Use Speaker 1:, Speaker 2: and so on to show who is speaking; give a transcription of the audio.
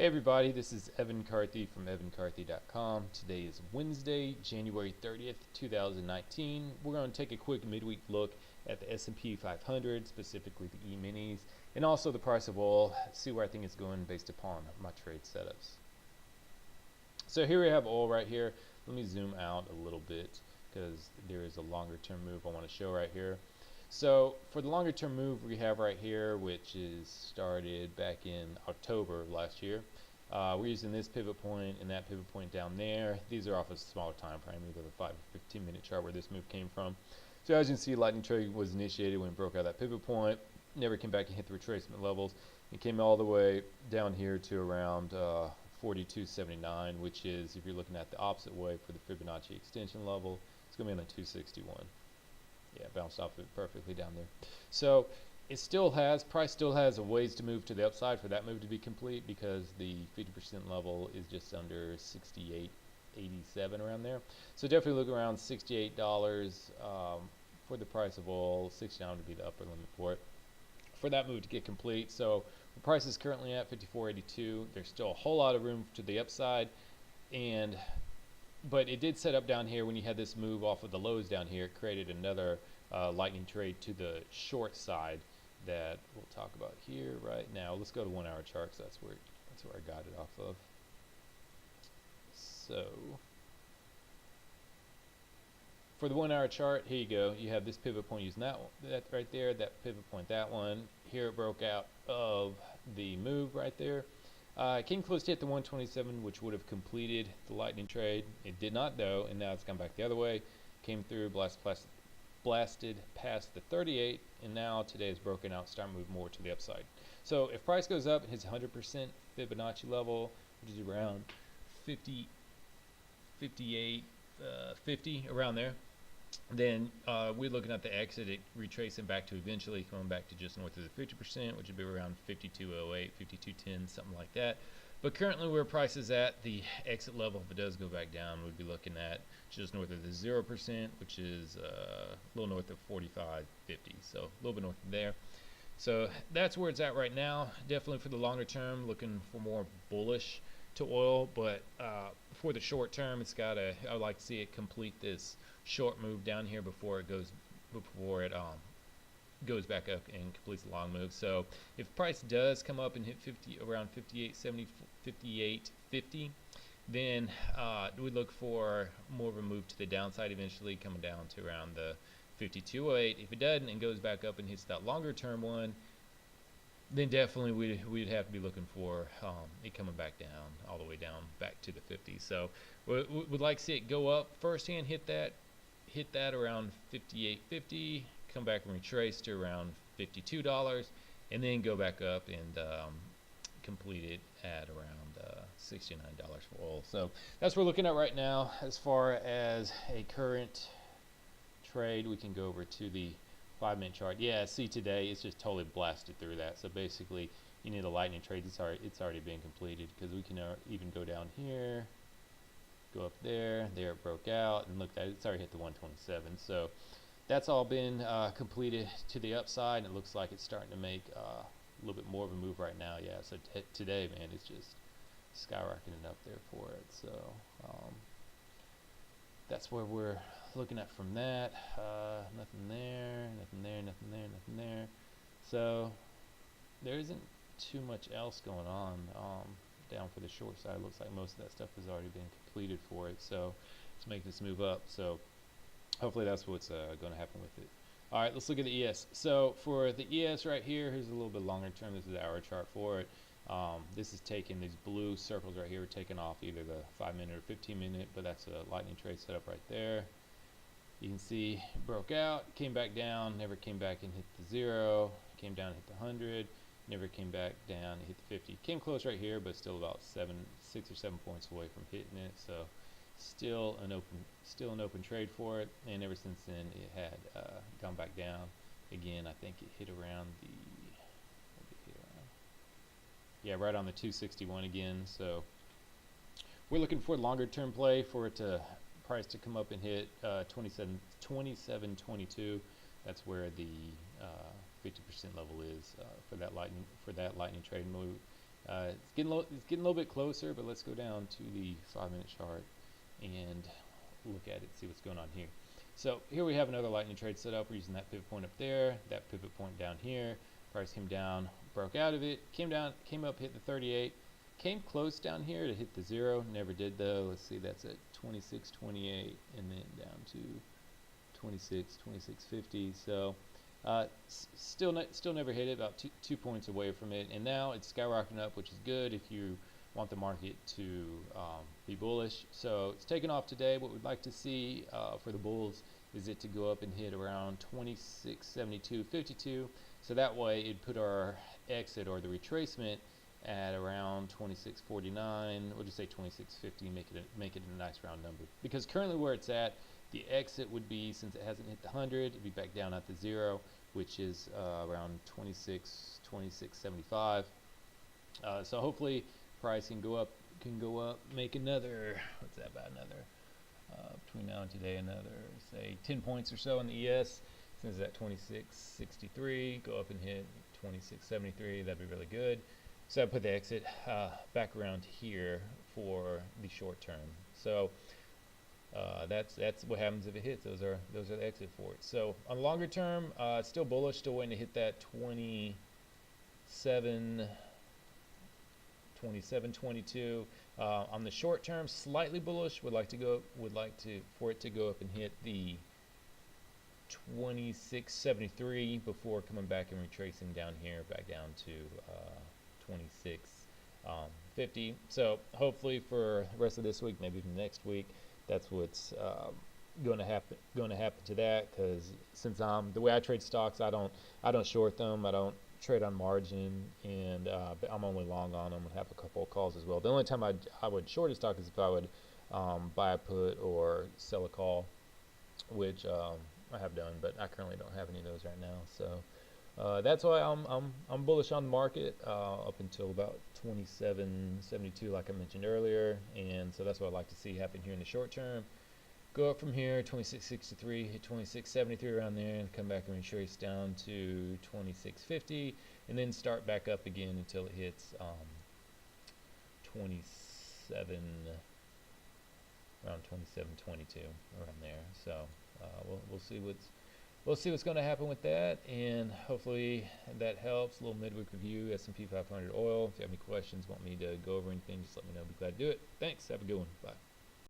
Speaker 1: Hey everybody, this is Evan Carthy from evancarthy.com. Today is Wednesday, January 30th, 2019. We're going to take a quick midweek look at the S&P 500, specifically the E-minis, and also the price of oil, see where I think it's going based upon my trade setups. So here we have oil right here. Let me zoom out a little bit because there is a longer term move I want to show right here. So for the longer term move we have right here, which is started back in October of last year, we're using this pivot point and that pivot point down there. These are off a smaller time frame, either the 5 or 15 minute chart where this move came from. So as you can see, lightning trade was initiated when it broke out that pivot point, never came back and hit the retracement levels. It came all the way down here to around 42.79, which is, if you're looking at the opposite way for the Fibonacci extension level, it's going to be on a 261. Yeah, bounced off it perfectly down there. So it still has, price still has a ways to move to the upside for that move to be complete, because the 50% level is just under 68.87 around there. So definitely look around $68 for the price of oil. 69 would be the upper limit for it, for that move to get complete. So the price is currently at 54.82. There's still a whole lot of room to the upside, but it did set up down here when you had this move off of the lows down here. It created another lightning trade to the short side that we'll talk about here right now. Let's go to 1 hour chart, because that's where I got it off of. So for the 1 hour chart, here you go. You have this pivot point using that one, that right there, that pivot point, that one. Here it broke out of the move right there. It came close to hit the 127, which would have completed the lightning trade. It did not though, and now it's come back the other way. Came through, blasted past the 38, and now today is broken out, start moving more to the upside. So if price goes up and hits 100% Fibonacci level, which is around 50, 58, 50, around there, then we're looking at the exit, it retracing back to eventually coming back to just north of the 50%, which would be around 52.08, 52.10, something like that. But currently where price is at, the exit level, if it does go back down, we'd be looking at just north of the 0%, which is a little north of 45.50, so a little bit north of there. So that's where it's at right now. Definitely for the longer term, looking for more bullish to oil, but for the short term, it's gotta, I would like to see it complete this short move down here before it goes back up and completes the long move. So if price does come up and hit 50, around 58.70, 58.50, then we look for more of a move to the downside, eventually coming down to around the 52.08. If it doesn't and goes back up and hits that longer term one, then definitely we'd have to be looking for it coming back down, all the way down back to the 50s. So we'd like to see it go up firsthand, hit that around 58.50, come back and retrace to around $52, and then go back up and complete it at around $69 for oil. So that's what we're looking at right now. As far as a current trade, we can go over to the 5-minute chart. Yeah, see, today it's just totally blasted through that. So basically you need a lightning trade. It's already been completed, because we can even go down here, go up there it broke out, and look, it's already hit the 127. So that's all been completed to the upside, and it looks like it's starting to make a little bit more of a move right now. Yeah, so today, man, it's just skyrocketing up there for it. So that's where we're looking at from that. Nothing there, nothing there, nothing there, nothing there. So there isn't too much else going on down for the short side. It looks like most of that stuff has already been completed for it. So let's make this move up. So hopefully that's what's going to happen with it. All right, let's look at the ES. So for the ES right here, here's a little bit longer term. This is the hour chart for it. This is taking, these blue circles right here are taking off either the 5-minute or 15-minute, but that's a lightning trade setup right there. You can see it broke out, came back down, never came back and hit the 0, came down and hit the 100, never came back down and hit the 50. Came close right here, but still about 6 or 7 points away from hitting it. So still an open trade for it, and ever since then it had gone back down again. I think it hit around the, yeah, right on the 261 again. So we're looking for longer term play for it to price to come up and hit 27.22. That's where the 50% level is for that lightning trade move. It's getting a little bit closer, but let's go down to the 5-minute chart and look at it, see what's going on here. So here we have another lightning trade set up. We're using that pivot point up there, that pivot point down here. Price came down, broke out of it, came up, hit the 38, came close down here to hit the 0. Never did though. Let's see, that's at 26.28, and then down to 26.50. So still never hit it, about two points away from it, and now it's skyrocketing up, which is good if you want the market to be bullish. So it's taken off today. What we'd like to see for the bulls is it to go up and hit around 26.72.52. So that way it'd put our exit or the retracement at around 26.49. We'll just say 26.50, make it a nice round number. Because currently where it's at, the exit would be, since it hasn't hit the 100, it'd be back down at the 0, which is around 26.75. So hopefully price can go up, make another, what's that, about another, between now and today, another, say, 10 points or so in the ES. Since it's at 26.63, go up and hit 26.73, that'd be really good. So I put the exit back around here for the short term. So that's what happens if it hits. Those are the exit for it. So on the longer term, still bullish, still waiting to hit that 27.22. On the short term, slightly bullish. For it to go up and hit the 26.73 before coming back and retracing down here, back down to 26.50. So hopefully for the rest of this week, maybe even next week, that's what's going to happen to that. Because since the way I trade stocks, I don't short them. I don't trade on margin, and I'm only long on them and have a couple of calls as well. The only time I would short a stock is if I would buy a put or sell a call, which I have done, but I currently don't have any of those right now. So that's why I'm bullish on the market up until about 27.72, like I mentioned earlier, and so that's what I'd like to see happen here in the short term. Go up from here, 26.63, hit 26.73 around there, and come back and retrace down to 26.50, and then start back up again until it hits 27, around 27.22, around there. So we'll see what's going to happen with that, and hopefully that helps. A little midweek review, S&P 500 oil. If you have any questions, want me to go over anything, just let me know. I'll be glad to do it. Thanks. Have a good one. Bye.